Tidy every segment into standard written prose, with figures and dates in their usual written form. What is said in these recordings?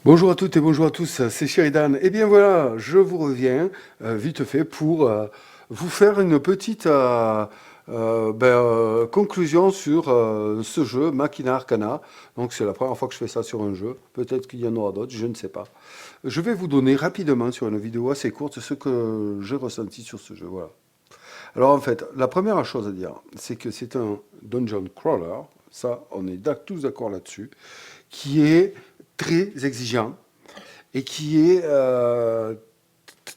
Bonjour à toutes et bonjour à tous, c'est Sheridan. Et bien voilà, je vous reviens vite fait pour vous faire une petite conclusion sur ce jeu Machina Arcana. Donc c'est la première fois que je fais ça sur un jeu. Peut-être qu'il y en aura d'autres, je ne sais pas. Je vais vous donner rapidement sur une vidéo assez courte ce que j'ai ressenti sur ce jeu. Voilà. Alors en fait, la première chose à dire, c'est que c'est un dungeon crawler. Ça, on est tous d'accord là-dessus, qui est très exigeant et qui est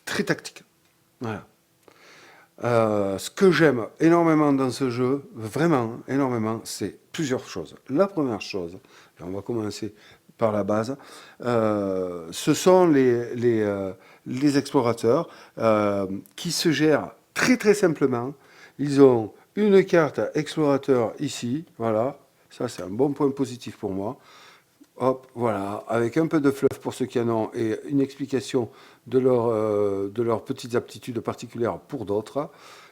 très tactique. Voilà. Ce que j'aime énormément dans ce jeu, vraiment énormément, c'est plusieurs choses. La première chose, et on va commencer par la base, ce sont les explorateurs qui se gèrent très très simplement. Ils ont une carte explorateur ici, voilà, ça c'est un bon point positif pour moi. Hop, voilà, avec un peu de fluff pour ceux qui en ont et une explication de leurs petites aptitudes particulières pour d'autres.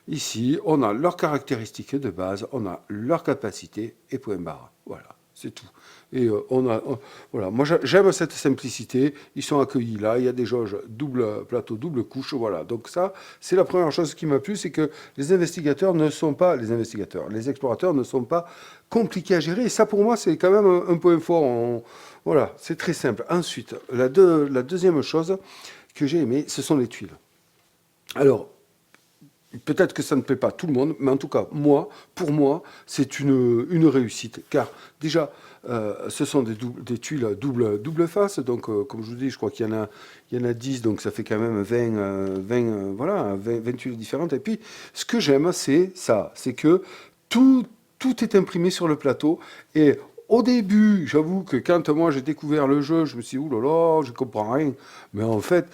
Ici, on a leurs caractéristiques de base, on a leurs capacités et point barre. Voilà, c'est tout. Et voilà, moi j'aime cette simplicité. Ils sont accueillis là, il y a des jauges double plateau, double couche. Voilà, donc ça, c'est la première chose qui m'a plu, c'est que les investigateurs ne sont pas, les explorateurs ne sont pas compliqués à gérer. Et ça, pour moi, c'est quand même un point fort. Voilà, c'est très simple. Ensuite, la deuxième chose que j'ai aimé, ce sont les tuiles. Alors, peut-être que ça ne plaît pas à tout le monde, mais en tout cas, pour moi, c'est une réussite. Car déjà, ce sont des tuiles double face. Donc, comme je vous dis, je crois qu'il y en a 10, donc ça fait quand même 20 tuiles différentes. Et puis, ce que j'aime, c'est ça, c'est que tout est imprimé sur le plateau. Et au début, j'avoue que quand moi j'ai découvert le jeu, je me suis dit, ouh là là, je comprends rien. Mais en fait,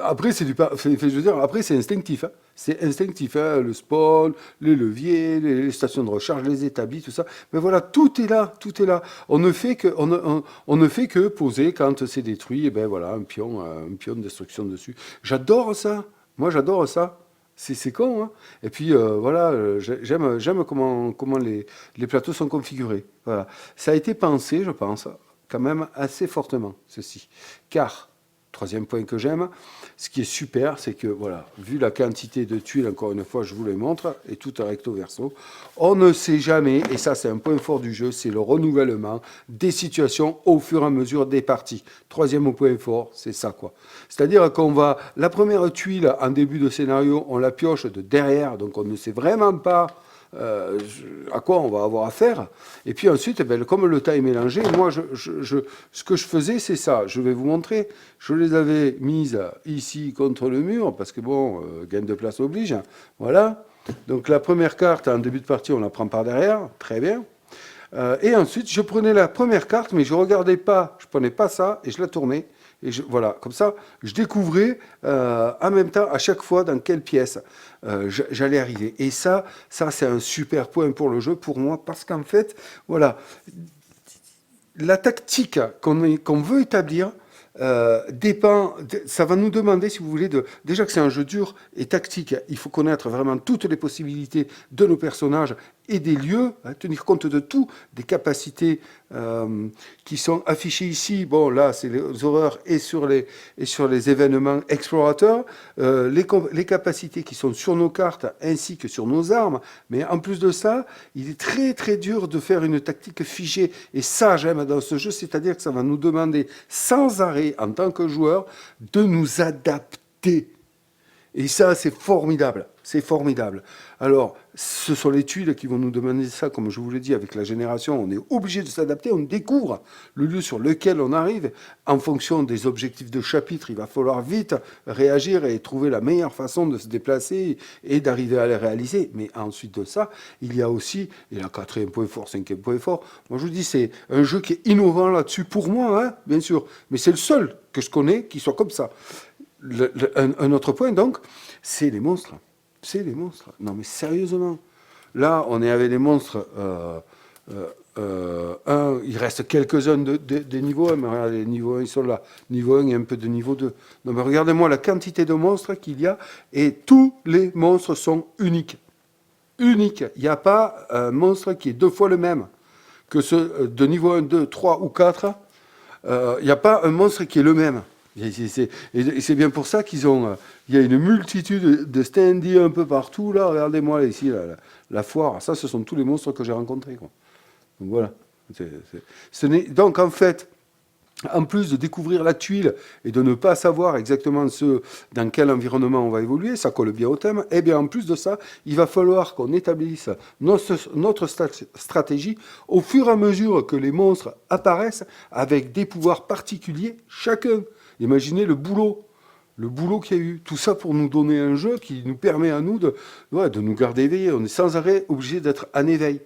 après, je veux dire, après, c'est instinctif. Hein. C'est instinctif, hein, le spawn, les leviers, les stations de recharge, les établis, tout ça. Mais voilà, tout est là, tout est là. On ne fait que poser quand c'est détruit, et ben voilà, un pion de destruction dessus. J'adore ça. Moi, j'adore ça. C'est con, hein. Et puis voilà, j'aime comment les plateaux sont configurés. Voilà. Ça a été pensé, je pense, quand même assez fortement, ceci. Car troisième point que j'aime, ce qui est super, c'est que, voilà, vu la quantité de tuiles, encore une fois, je vous les montre, et tout est recto verso, on ne sait jamais, et ça c'est un point fort du jeu, c'est le renouvellement des situations au fur et à mesure des parties. Troisième point fort, c'est ça, quoi. C'est-à-dire qu'on va, la première tuile en début de scénario, on la pioche de derrière, donc on ne sait vraiment pas à quoi on va avoir affaire. Et puis ensuite, eh ben, comme le temps est mélangé, moi, ce que je faisais, c'est ça. Je vais vous montrer. Je les avais mises ici contre le mur, parce que bon, gain de place oblige. Voilà. Donc la première carte, en début de partie, on la prend par derrière. Très bien. Et ensuite, je prenais la première carte, mais je regardais pas, je prenais pas ça, et je la tournais. Et voilà, comme ça, je découvrais en même temps, à chaque fois, dans quelle pièce j'allais arriver. Et ça c'est un super point pour le jeu, pour moi, parce qu'en fait, voilà, la tactique qu'on veut établir ça va nous demander, si vous voulez, déjà que c'est un jeu dur et tactique, il faut connaître vraiment toutes les possibilités de nos personnages et des lieux, hein, tenir compte de tout, des capacités qui sont affichées ici. Bon, là, c'est les horreurs et sur les événements explorateurs, les capacités qui sont sur nos cartes ainsi que sur nos armes. Mais en plus de ça, il est très très dur de faire une tactique figée. Et ça, j'aime dans ce jeu, c'est-à-dire que ça va nous demander sans arrêt en tant que joueur, de nous adapter. Et ça, c'est formidable. C'est formidable. Alors, ce sont les tuiles qui vont nous demander ça, comme je vous l'ai dit, avec la génération. On est obligé de s'adapter, on découvre le lieu sur lequel on arrive. En fonction des objectifs de chapitre, il va falloir vite réagir et trouver la meilleure façon de se déplacer et d'arriver à les réaliser. Mais ensuite de ça, il y a aussi, et la quatrième point fort, cinquième point fort, moi je vous dis, c'est un jeu qui est innovant là-dessus pour moi, hein, bien sûr. Mais c'est le seul que je connais qui soit comme ça. Un autre point, donc, c'est les monstres. C'est les monstres. Non, mais sérieusement. Là, on est avec les monstres. Il reste quelques-uns des niveaux 1, mais regardez, les niveaux 1, ils sont là. Niveau 1 et un peu de niveau 2. Non, mais regardez-moi la quantité de monstres qu'il y a. Et tous les monstres sont uniques. Uniques. Il n'y a pas un monstre qui est deux fois le même que ceux de niveau 1, 2, 3 ou 4. Il n'y a pas un monstre qui est le même. Et c'est bien pour ça qu'ils ont. Il y a une multitude de standees un peu partout. Là, regardez-moi ici, la foire. Ça, ce sont tous les monstres que j'ai rencontrés, quoi. Donc voilà. Donc en fait, en plus de découvrir la tuile et de ne pas savoir exactement dans quel environnement on va évoluer, ça colle bien au thème, et bien en plus de ça, il va falloir qu'on établisse notre stratégie au fur et à mesure que les monstres apparaissent avec des pouvoirs particuliers chacun. Imaginez le boulot qu'il y a eu. Tout ça pour nous donner un jeu qui nous permet à nous de nous garder éveillés. On est sans arrêt obligé d'être en éveil.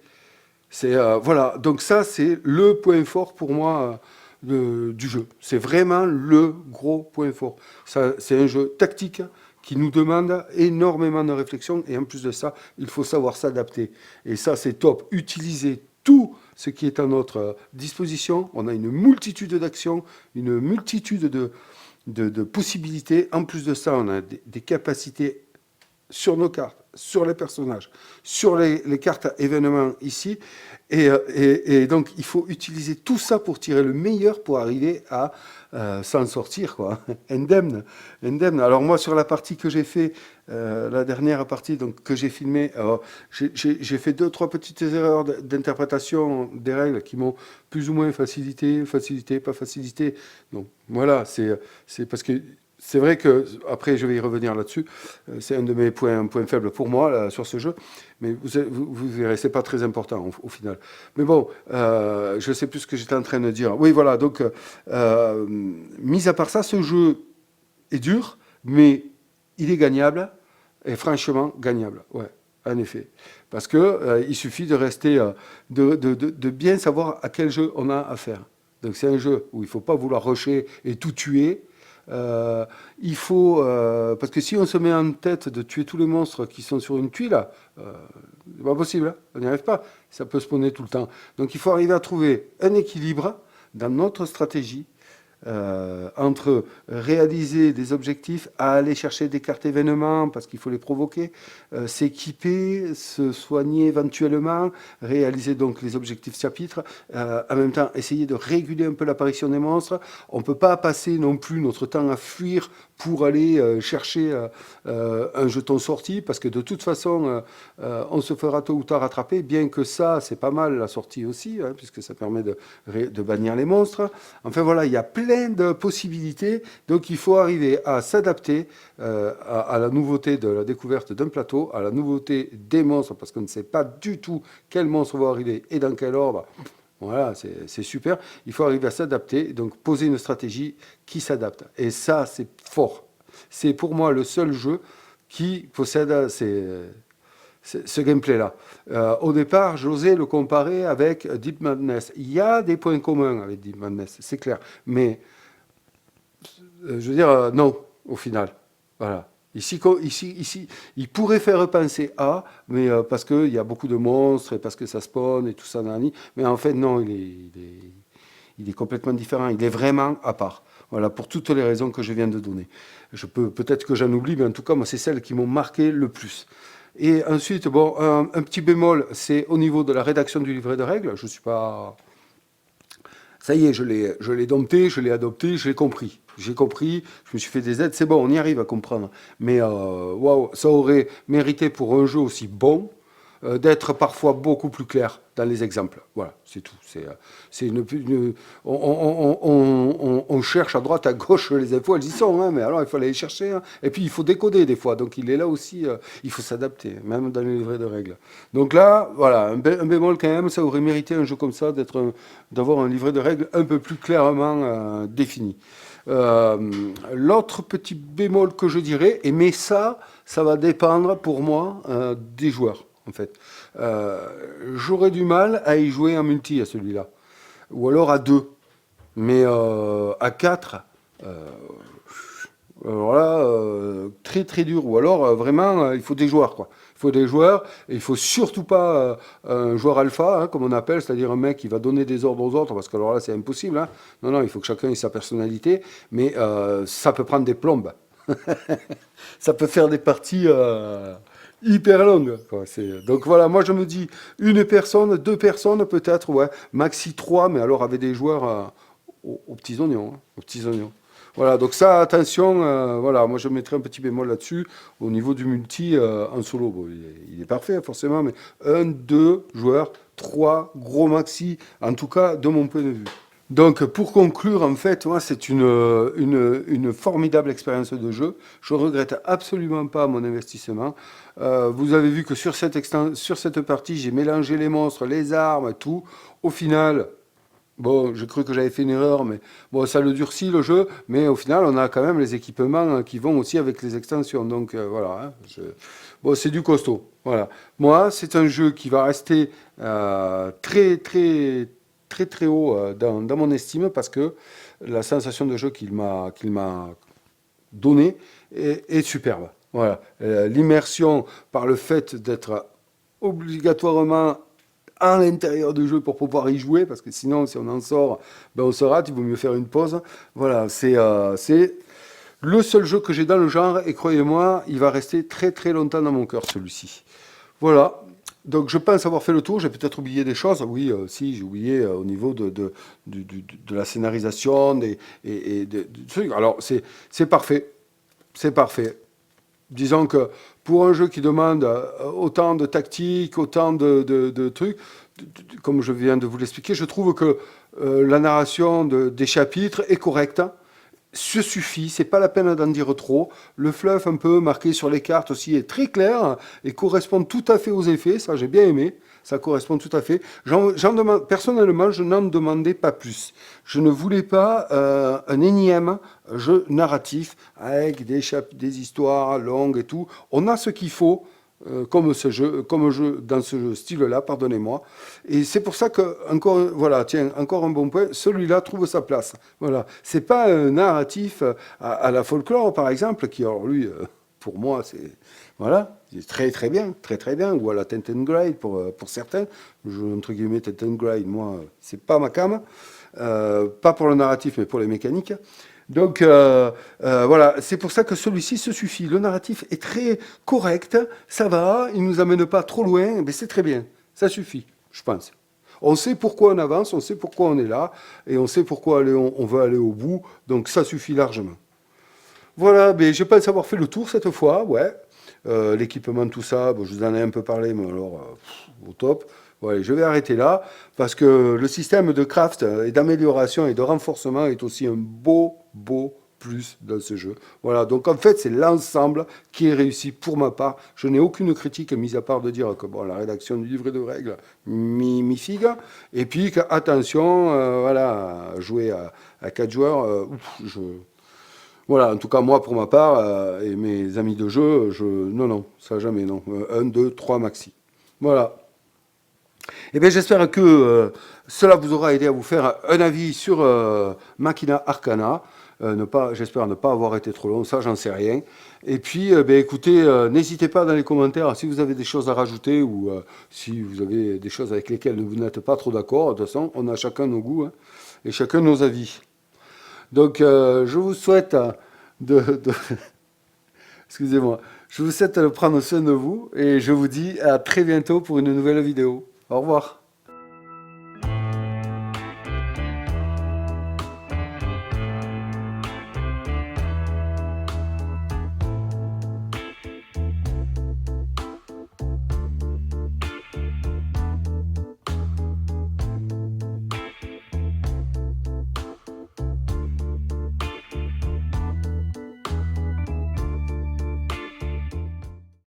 Voilà, donc ça c'est le point fort pour moi du jeu. C'est vraiment le gros point fort. C'est un jeu tactique qui nous demande énormément de réflexion et en plus de ça, il faut savoir s'adapter. Et ça c'est top. Utiliser tout ce qui est à notre disposition. On a une multitude d'actions, une multitude de possibilités. En plus de ça, on a des capacités sur nos cartes, sur les personnages, sur les cartes événements ici. Et donc, il faut utiliser tout ça pour tirer le meilleur pour arriver à s'en sortir, quoi. Indemne. Alors moi, sur la partie que j'ai fait, la dernière partie donc, que j'ai filmée, j'ai fait 2-3 petites erreurs d'interprétation des règles qui m'ont plus ou moins facilité, pas facilité. Donc voilà, c'est parce que c'est vrai que, après je vais y revenir là-dessus, c'est un de mes points faibles pour moi là, sur ce jeu, mais vous verrez, c'est pas très important au final. Mais bon, je sais plus ce que j'étais en train de dire. Oui, voilà, donc, mis à part ça, ce jeu est dur, mais il est gagnable, et franchement gagnable, ouais, en effet. Parce que il suffit de rester, de bien savoir à quel jeu on a affaire. Donc c'est un jeu où il ne faut pas vouloir rusher et tout tuer. Il faut, parce que si on se met en tête de tuer tous les monstres qui sont sur une tuile, c'est pas possible, hein, on n'y arrive pas. Ça peut spawner tout le temps. Donc il faut arriver à trouver un équilibre dans notre stratégie entre réaliser des objectifs, à aller chercher des cartes événements parce qu'il faut les provoquer, s'équiper, se soigner éventuellement, réaliser donc les objectifs chapitres, en même temps essayer de réguler un peu l'apparition des monstres. On ne peut pas passer non plus notre temps à fuir pour aller chercher un jeton sorti parce que de toute façon on se fera tôt ou tard rattraper, bien que ça c'est pas mal la sortie aussi, hein, puisque ça permet de bannir les monstres. Enfin voilà, il y a plein de possibilités, donc il faut arriver à s'adapter à la nouveauté de la découverte d'un plateau, à la nouveauté des monstres, parce qu'on ne sait pas du tout quels monstres vont arriver et dans quel ordre. Voilà, c'est super. Il faut arriver à s'adapter, donc poser une stratégie qui s'adapte. Et ça, c'est fort. C'est pour moi le seul jeu qui possède ce gameplay-là. Au départ, j'osais le comparer avec Deep Madness. Il y a des points communs avec Deep Madness, c'est clair. Mais, je veux dire, non, au final. Voilà. Ici, il pourrait faire penser à, mais parce qu'il y a beaucoup de monstres et parce que ça spawn et tout ça, nani. Mais en fait, non, il est complètement différent. Il est vraiment à part. Voilà, pour toutes les raisons que je viens de donner. Peut-être que j'en oublie, mais en tout cas, moi, c'est celles qui m'ont marqué le plus. Et ensuite, bon, un petit bémol, c'est au niveau de la rédaction du livret de règles. Je suis pas. Ça y est, je l'ai dompté, je l'ai adopté, je l'ai compris. J'ai compris, je me suis fait des aides, c'est bon, on y arrive à comprendre. Mais waouh, ça aurait mérité pour un jeu aussi bon d'être parfois beaucoup plus clair dans les exemples. Voilà, c'est tout. On cherche à droite, à gauche les infos, elles y sont, hein, mais alors il faut aller les chercher. Hein. Et puis il faut décoder des fois, donc il est là aussi, il faut s'adapter, même dans les livrets de règles. Donc là, voilà, un bémol quand même, ça aurait mérité un jeu comme ça d'avoir un livret de règles un peu plus clairement défini. L'autre petit bémol que je dirais, mais ça va dépendre pour moi des joueurs en fait. J'aurais du mal à y jouer en multi à celui-là, ou alors à deux, mais à quatre, alors là, très très dur, ou alors vraiment, il faut des joueurs quoi. Il faut des joueurs, et il faut surtout pas un joueur alpha, hein, comme on appelle, c'est-à-dire un mec qui va donner des ordres aux autres, parce que alors là c'est impossible. Hein. Non, non, il faut que chacun ait sa personnalité, mais ça peut prendre des plombes. Ça peut faire des parties hyper longues. Quoi. Donc voilà, moi je me dis une personne, deux personnes peut-être, ouais, maxi trois, mais alors avec des joueurs aux petits oignons, hein, aux petits oignons. Voilà, donc ça, attention, voilà, moi je mettrai un petit bémol là-dessus. Au niveau du multi, en solo, bon, il est parfait, hein, forcément, mais un, deux joueurs, trois, gros maxi, en tout cas, de mon point de vue. Donc, pour conclure, en fait, moi, c'est une formidable expérience de jeu. Je regrette absolument pas mon investissement. Vous avez vu que sur cette partie, j'ai mélangé les monstres, les armes, tout. Au final, bon, j'ai cru que j'avais fait une erreur, mais bon, ça le durcit le jeu. Mais au final, on a quand même les équipements qui vont aussi avec les extensions. Donc, voilà, hein, bon, c'est du costaud. Voilà. Moi, c'est un jeu qui va rester très, très, très, très haut dans mon estime parce que la sensation de jeu qu'il m'a donnée est superbe. Voilà. L'immersion par le fait d'être obligatoirement à l'intérieur du jeu pour pouvoir y jouer, parce que sinon, si on en sort, ben on se rate, il vaut mieux faire une pause. Voilà, c'est le seul jeu que j'ai dans le genre, et croyez-moi, il va rester très très longtemps dans mon cœur, celui-ci. Voilà, donc je pense avoir fait le tour, j'ai peut-être oublié des choses, oui, si, j'ai oublié au niveau de la scénarisation, des trucs. Alors, c'est parfait, c'est parfait. Disons que pour un jeu qui demande autant de tactique, autant de trucs, comme je viens de vous l'expliquer, je trouve que la narration des chapitres est correcte. Se suffit, c'est pas la peine d'en dire trop. Le fluff un peu marqué sur les cartes aussi est très clair et correspond tout à fait aux effets. Ça, j'ai bien aimé. Ça correspond tout à fait. Personnellement, je n'en demandais pas plus. Je ne voulais pas un énième jeu narratif avec des histoires longues et tout. On a ce qu'il faut comme jeu dans ce style-là, pardonnez-moi. Et c'est pour ça que, encore, voilà, tiens, encore un bon point, celui-là trouve sa place. Voilà. C'est pas un narratif à la folklore, par exemple, qui, alors lui, pour moi, voilà, c'est très très bien, très très bien, ou à la Tent Grade pour certains. Entre guillemets, Tent Grade, moi, c'est pas ma came. Pas pour le narratif, mais pour les mécaniques. Donc voilà, c'est pour ça que celui-ci se suffit. Le narratif est très correct, ça va, il nous amène pas trop loin, mais c'est très bien, ça suffit, je pense. On sait pourquoi on avance, on sait pourquoi on est là, et on sait pourquoi on veut aller au bout, donc ça suffit largement. Voilà, mais je pense avoir fait le tour cette fois, ouais. L'équipement, tout ça, bon, je vous en ai un peu parlé, mais alors, au top. Ouais, je vais arrêter là, parce que le système de craft et d'amélioration et de renforcement est aussi un beau plus dans ce jeu. Voilà, donc en fait, c'est l'ensemble qui est réussi pour ma part. Je n'ai aucune critique, mis à part de dire que bon, la rédaction du livret de règles, mi figue, et puis que, attention, voilà, jouer à 4 joueurs, voilà, en tout cas, moi, pour ma part, et mes amis de jeu, non, ça jamais, non. Un, deux, trois maxi. Voilà. Eh bien, j'espère que cela vous aura aidé à vous faire un avis sur Machina Arcana. J'espère ne pas avoir été trop long, ça, j'en sais rien. Et puis, ben, écoutez, n'hésitez pas dans les commentaires si vous avez des choses à rajouter ou si vous avez des choses avec lesquelles vous n'êtes pas trop d'accord. De toute façon, on a chacun nos goûts hein, et chacun nos avis. Donc, je vous souhaite de excusez-moi, je vous souhaite de prendre soin de vous et je vous dis à très bientôt pour une nouvelle vidéo. Au revoir.